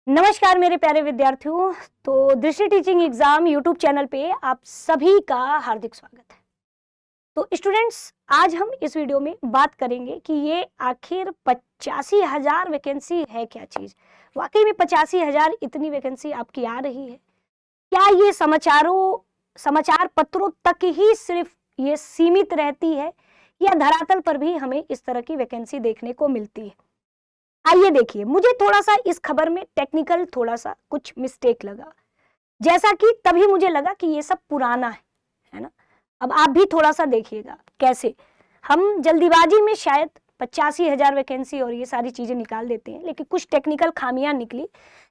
नमस्कार मेरे प्यारे विद्यार्थियों। तो दृष्टि टीचिंग एग्जाम यूट्यूब चैनल पे आप सभी का हार्दिक स्वागत है। तो स्टूडेंट्स, आज हम इस वीडियो में बात करेंगे कि ये आखिर 85,000 वैकेंसी है क्या चीज। वाकई में 85,000 इतनी वैकेंसी आपकी आ रही है क्या? ये समाचार पत्रों तक ही सिर्फ ये सीमित रहती है या धरातल पर भी हमें इस तरह की वैकेंसी देखने को मिलती है? आइए देखिए, मुझे थोड़ा सा इस खबर में टेक्निकल थोड़ा सा कुछ मिस्टेक लगा, जैसा कि तभी मुझे लगा कि ये सब पुराना है ना। अब आप भी थोड़ा सा देखिएगा कैसे हम जल्दीबाजी में शायद 85,000 वैकेंसी और ये सारी चीजें निकाल देते हैं, लेकिन कुछ टेक्निकल खामियां निकली।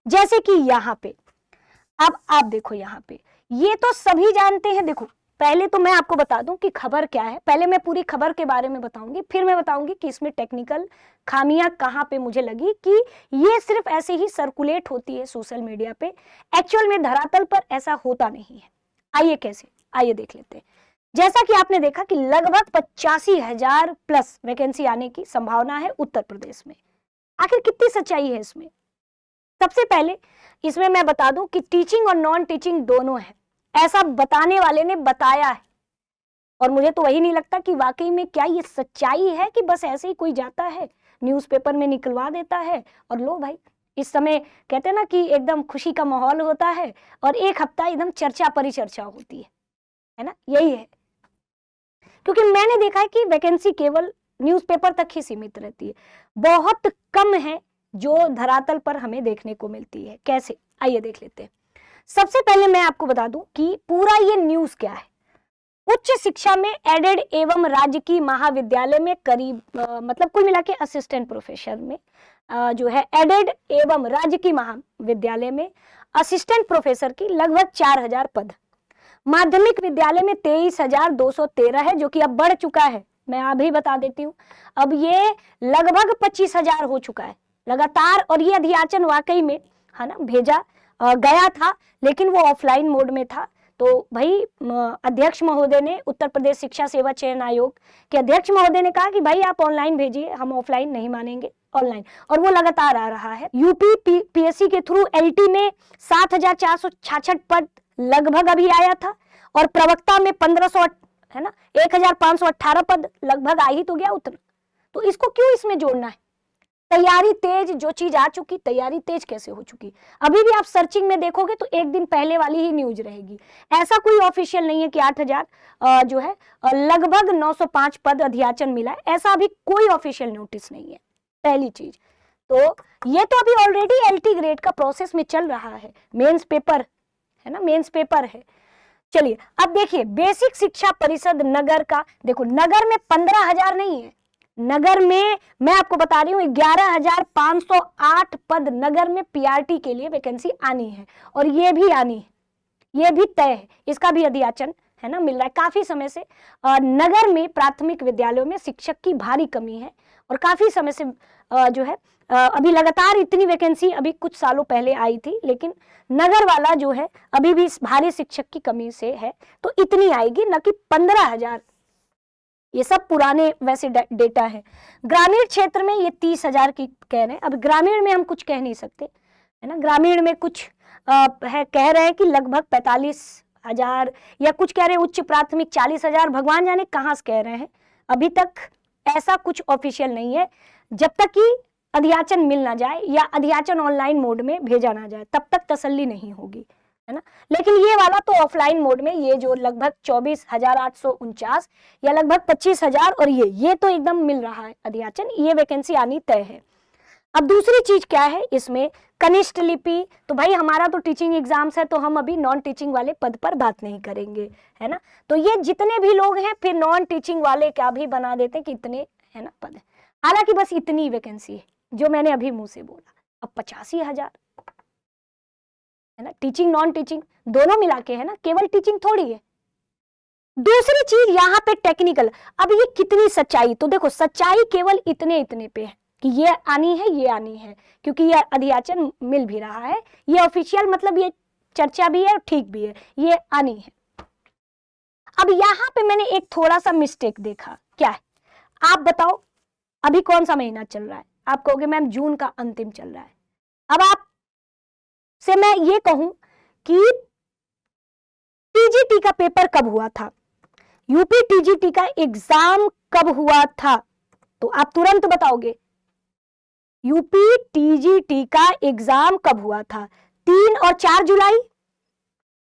जैसे कि यहाँ पे अब आप देखो, यहाँ पे ये तो सभी जानते हैं। देखो, पहले तो मैं आपको बता दूं कि खबर क्या है। पहले मैं पूरी खबर के बारे में बताऊंगी, फिर मैं बताऊंगी कि इसमें टेक्निकल खामियां कहां पे मुझे लगी कि ये सिर्फ ऐसे ही सर्कुलेट होती है सोशल मीडिया पे, एक्चुअल में धरातल पर ऐसा होता नहीं है। आइए कैसे, आइए देख लेते हैं। जैसा कि आपने देखा कि लगभग 85,000 प्लस वैकेंसी आने की संभावना है उत्तर प्रदेश में। आखिर कितनी सच्चाई है इसमें? सबसे पहले इसमें मैं बता दूं कि टीचिंग और नॉन टीचिंग दोनों है, ऐसा बताने वाले ने बताया है। और मुझे तो वही नहीं लगता कि वाकई में क्या ये सच्चाई है कि बस ऐसे ही कोई जाता है न्यूज़पेपर में निकलवा देता है और लो भाई। इस समय कहते हैं ना कि एकदम खुशी का माहौल होता है और एक हफ्ता एकदम चर्चा परिचर्चा होती है ना, यही है। क्योंकि मैंने देखा है कि वैकेंसी केवल न्यूज़पेपर तक ही सीमित रहती है, बहुत कम है जो धरातल पर हमें देखने को मिलती है। कैसे, आइए देख लेते हैं। सबसे पहले मैं आपको बता दूं कि पूरा ये न्यूज़ क्या है। उच्च शिक्षा में एडेड एवं राजकीय महाविद्यालय में करीब मतलब कुल मिला के असिस्टेंट प्रोफेसर में जो है एडेड एवं राजकीय महाविद्यालय में असिस्टेंट प्रोफेसर की लगभग 4,000 पद। माध्यमिक विद्यालय में 23,213 है, जो कि अब बढ़ चुका है। मैं अभी बता देती हूँ, अब ये लगभग 25,000 हो चुका है लगातार। और ये अधियाचन वाकई में है ना भेजा गया था, लेकिन वो ऑफलाइन मोड में था। तो भाई अध्यक्ष महोदय ने, उत्तर प्रदेश शिक्षा सेवा चयन आयोग के अध्यक्ष महोदय ने कहा कि भाई आप ऑनलाइन भेजिए, हम ऑफलाइन नहीं मानेंगे, ऑनलाइन। और वो लगातार आ रहा है। यूपी पीएससी के थ्रू एलटी में 7,466 पद लगभग अभी आया था, और प्रवक्ता में 1,500 है ना 1,518 पद लगभग आ ही तो गया उतना। तो इसको क्यों इसमें जोड़ना है? तैयारी तेज, जो चीज आ चुकी तैयारी तेज कैसे हो चुकी? अभी भी आप सर्चिंग में देखोगे तो एक दिन पहले वाली ही न्यूज रहेगी। ऐसा कोई ऑफिशियल नहीं है कि 8,000 जो है लगभग 905 पद अधियाचन मिला है, ऐसा अभी कोई ऑफिशियल नोटिस नहीं है। पहली चीज तो ये तो अभी ऑलरेडी एलटी ग्रेड का प्रोसेस में चल रहा है, मेंस पेपर है ना, मेंस पेपर है। चलिए अब देखिए, बेसिक शिक्षा परिषद नगर का देखो, नगर में 15,000 नहीं है, नगर में मैं आपको बता रही हूँ 11,508 पद नगर में पीआरटी के लिए वैकेंसी आनी है, और ये भी आनी है, ये भी तय है। इसका भी अधियाचन है ना मिल रहा है काफी समय से। नगर में प्राथमिक विद्यालयों में शिक्षक की भारी कमी है, और काफी समय से जो है अभी लगातार इतनी वैकेंसी अभी कुछ सालों पहले आई थी, लेकिन नगर वाला जो है अभी भी भारी शिक्षक की कमी से है, तो इतनी आएगी, न कि 15,000। ये सब पुराने वैसे डेटा है। ग्रामीण क्षेत्र में ये 30,000 की कह रहे हैं। अब ग्रामीण में हम कुछ कह नहीं सकते है ना, ग्रामीण में कुछ है, कह रहे हैं कि लगभग 45,000, या कुछ कह रहे हैं उच्च प्राथमिक 40,000, भगवान जाने कहाँ से कह रहे हैं। अभी तक ऐसा कुछ ऑफिशियल नहीं है। जब तक कि अधियाचन मिल ना जाए या अधियाचन ऑनलाइन मोड में भेजा ना जाए, तब तक तसल्ली नहीं होगी, है ना। लेकिन ये वाला तो ऑफलाइन मोड में, ये जो लगभग 24,849 या लगभग 25,000, और ये तो एकदम मिल रहा है अधियाचन, ये वैकेंसी आनी तय है। अब दूसरी चीज क्या है इसमें, कनिष्ठ लिपि। तो भाई हमारा तो टीचिंग एग्जाम्स है, तो हम अभी नॉन टीचिंग वाले पद पर बात नहीं करेंगे, है ना। तो ये जितने भी लोग हैं फिर नॉन टीचिंग वाले क्या भी बना देते हैं कि इतने है ना पद है। हालांकि बस इतनी वैकेंसी है जो मैंने अभी मुंह से बोला। अब 85,000 है ना, टीचिंग नॉन टीचिंग दोनों मिला के है ना, केवल टीचिंग थोड़ी है। दूसरी चीज यहाँ पे टेक्निकल, अब ये कितनी सच्चाई, तो देखो सच्चाई केवल इतने इतने पे है कि ये आनी है, ये आनी है, क्योंकि ये अधियाचन मिल भी रहा है, ये ऑफिशियल मतलब ये चर्चा भी है और ठीक भी है, ये आनी है। अब यहाँ पे मैंने एक थोड़ा सा मिस्टेक देखा। क्या है आप बताओ? अभी कौन सा महीना चल रहा है? आप कहोगे मैम जून का अंतिम चल रहा है। अब आप से मैं ये कहूं कि टीजीटी का पेपर कब हुआ था, यूपी टीजीटी का एग्जाम कब हुआ था, तो आप तुरंत बताओगे यूपी टीजीटी का एग्जाम कब हुआ था, 3 और 4 जुलाई,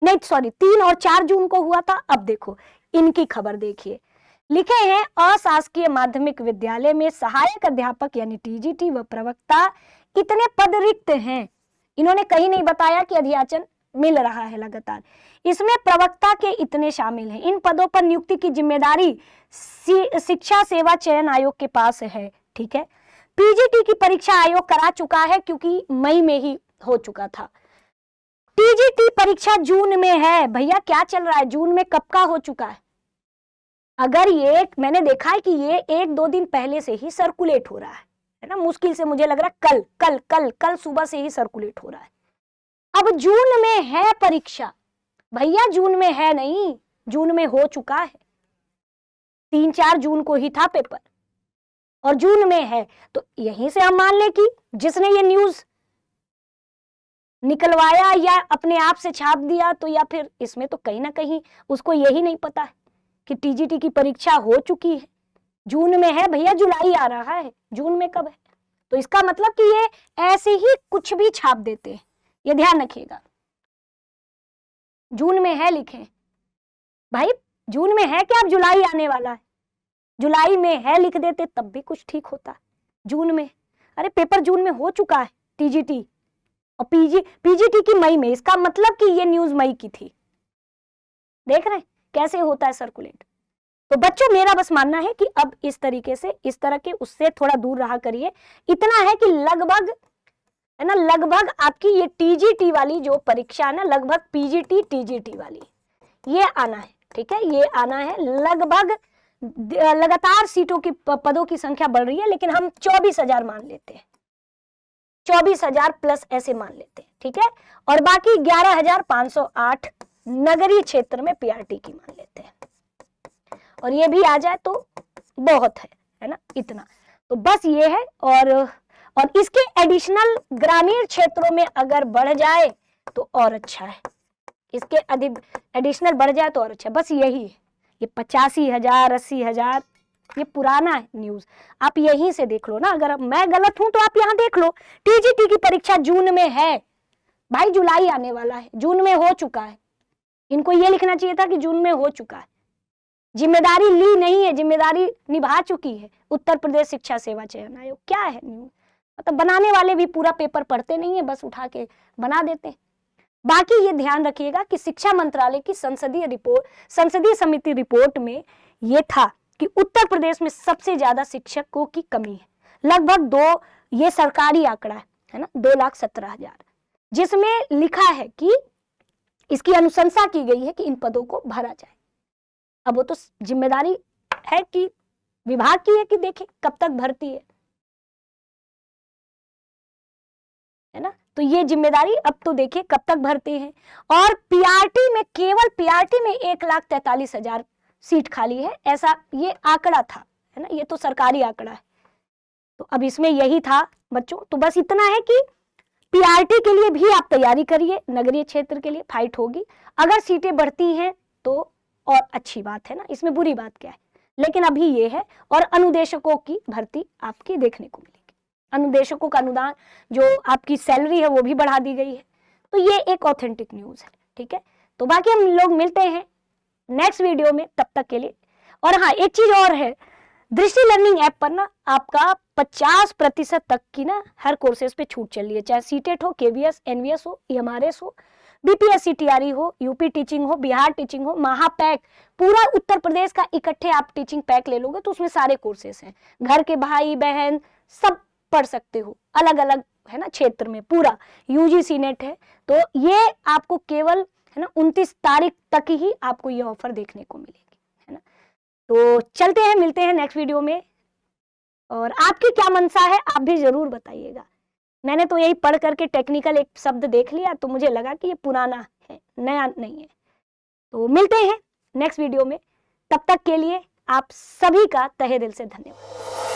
नहीं सॉरी 3 और 4 जून को हुआ था। अब देखो इनकी खबर देखिए, लिखे हैं अशासकीय माध्यमिक विद्यालय में सहायक अध्यापक यानी टीजीटी व प्रवक्ता इतने पद रिक्त हैं। इन्होंने कहीं नहीं बताया कि अध्याचन मिल रहा है लगातार, इसमें प्रवक्ता के इतने शामिल हैं। इन पदों पर नियुक्ति की जिम्मेदारी शिक्षा सेवा चयन आयोग के पास है। ठीक है, पीजीटी की परीक्षा आयोग करा चुका है क्योंकि मई में ही हो चुका था। टीजीटी परीक्षा जून में है। भैया क्या चल रहा है, जून में कब का हो चुका है? अगर ये मैंने देखा है कि ये 1-2 दिन पहले से ही सर्कुलेट हो रहा है ना, मुश्किल से मुझे लग रहा है कल कल कल कल सुबह से ही सर्कुलेट हो रहा है। अब जून में है परीक्षा, भैया जून में है नहीं, जून में हो चुका है, 3-4 जून को ही था पेपर और जून में है। तो यहीं से हम मान ले कि जिसने ये न्यूज निकलवाया या अपने आप से छाप दिया, तो या फिर इसमें तो कहीं ना कहीं उसको यही नहीं पता है कि टीजीटी की परीक्षा हो चुकी है, जून में है। भैया जुलाई आ रहा है, जून में कब है? तो इसका मतलब कि ये ऐसे ही कुछ भी छाप देते हैं, ये ध्यान रखिएगा। जून में है लिखें, भाई जून में है क्या, अब जुलाई आने वाला है, जुलाई में है लिख देते तब भी कुछ ठीक होता। जून में, अरे पेपर जून में हो चुका है टीजीटी और पीजीटी की मई में, इसका मतलब कि ये न्यूज मई की थी। देख रहे हैं कैसे होता है सर्कुलेट। तो बच्चों मेरा बस मानना है कि अब इस तरीके से, इस तरह के उससे थोड़ा दूर रहा करिए। इतना है कि लगभग है ना, लगभग आपकी ये टीजीटी वाली जो परीक्षा है ना, लगभग पीजीटी टीजीटी वाली ये आना है। ठीक है, ये आना है, लगभग लगातार सीटों की पदों की संख्या बढ़ रही है, लेकिन हम 24,000 मान लेते हैं, 24,000 प्लस ऐसे मान लेते हैं। ठीक है, और बाकी 11,508 नगरीय क्षेत्र में पीआरटी की मान लेते हैं, और ये भी आ जाए तो बहुत है ना, इतना तो बस ये है। और इसके एडिशनल ग्रामीण क्षेत्रों में अगर बढ़ जाए तो और अच्छा है, इसके अधिक एडिशनल बढ़ जाए तो और अच्छा। बस यही है, ये 85,000 80,000 ये पुराना है न्यूज, आप यहीं से देख लो ना। अगर मैं गलत हूं तो आप यहाँ देख लो, टीजीटी की परीक्षा जून में है, भाई जुलाई आने वाला है, जून में हो चुका है। इनको ये लिखना चाहिए था कि जून में हो चुका है, जिम्मेदारी ली नहीं है, जिम्मेदारी निभा चुकी है उत्तर प्रदेश शिक्षा सेवा चयन आयोग। क्या है न्यूज, मतलब बनाने वाले भी पूरा पेपर पढ़ते नहीं है, बस उठा के बना देते हैं। बाकी ये ध्यान रखिएगा कि शिक्षा मंत्रालय की संसदीय समिति रिपोर्ट में ये था कि उत्तर प्रदेश में सबसे ज्यादा शिक्षकों की कमी है, लगभग 2, ये सरकारी आंकड़ा है ना, 2,17,000, जिसमें लिखा है कि इसकी अनुशंसा की गई है कि इन पदों को भरा जाए। अब वो तो जिम्मेदारी है कि विभाग की है कि देखें कब तक भरती है ना, तो ये जिम्मेदारी अब तो देखिए कब तक भरते हैं। और पीआरटी में, केवल पीआरटी में 1,43,000 सीट खाली है, ऐसा ये आंकड़ा था, है ना, ये तो सरकारी आंकड़ा है। तो अब इसमें यही था बच्चों, तो बस इतना है कि पीआरटी के लिए भी आप तैयारी करिए, नगरीय क्षेत्र के लिए फाइट होगी। अगर सीटें बढ़ती हैं तो और अच्छी बात है ना, इसमें बुरी बात क्या है, लेकिन अभी ये है। और अनुदेशकों की भर्ती आपकी देखने को मिलेगी, अनुदेशकों का अनुदान जो आपकी सैलरी है वो भी बढ़ा दी गई है। तो ये एक ऑथेंटिक न्यूज है। ठीक है, तो बाकी हम लोग मिलते हैं नेक्स्ट वीडियो में, तब तक के लिए। और हाँ, एक चीज और है, दृष्टि लर्निंग ऐप पर ना आपका 50% तक की ना हर कोर्सेज पे छूट चल रही है, चाहे सीटेट हो, केवीएस, एनवीएस हो, ईएमआरएस हो, बीपीएससी टीआरई हो, यूपी टीचिंग हो, बिहार टीचिंग हो, महापैक, पूरा उत्तर प्रदेश का इकट्ठे आप टीचिंग पैक ले लोगे तो उसमें सारे कोर्सेज हैं, घर के भाई बहन सब पढ़ सकते हो, अलग अलग है ना क्षेत्र में, पूरा यूजीसी नेट है। तो ये आपको केवल है ना 29 तारीख तक ही आपको ये ऑफर देखने को मिलेगी, है ना। तो चलते हैं, मिलते हैं नेक्स्ट वीडियो में, और आपकी क्या मंशा है आप भी जरूर बताइएगा। मैंने तो यही पढ़ करके टेक्निकल एक शब्द देख लिया तो मुझे लगा कि ये पुराना है, नया नहीं है। तो मिलते हैं नेक्स्ट वीडियो में, तब तक के लिए आप सभी का तहे दिल से धन्यवाद।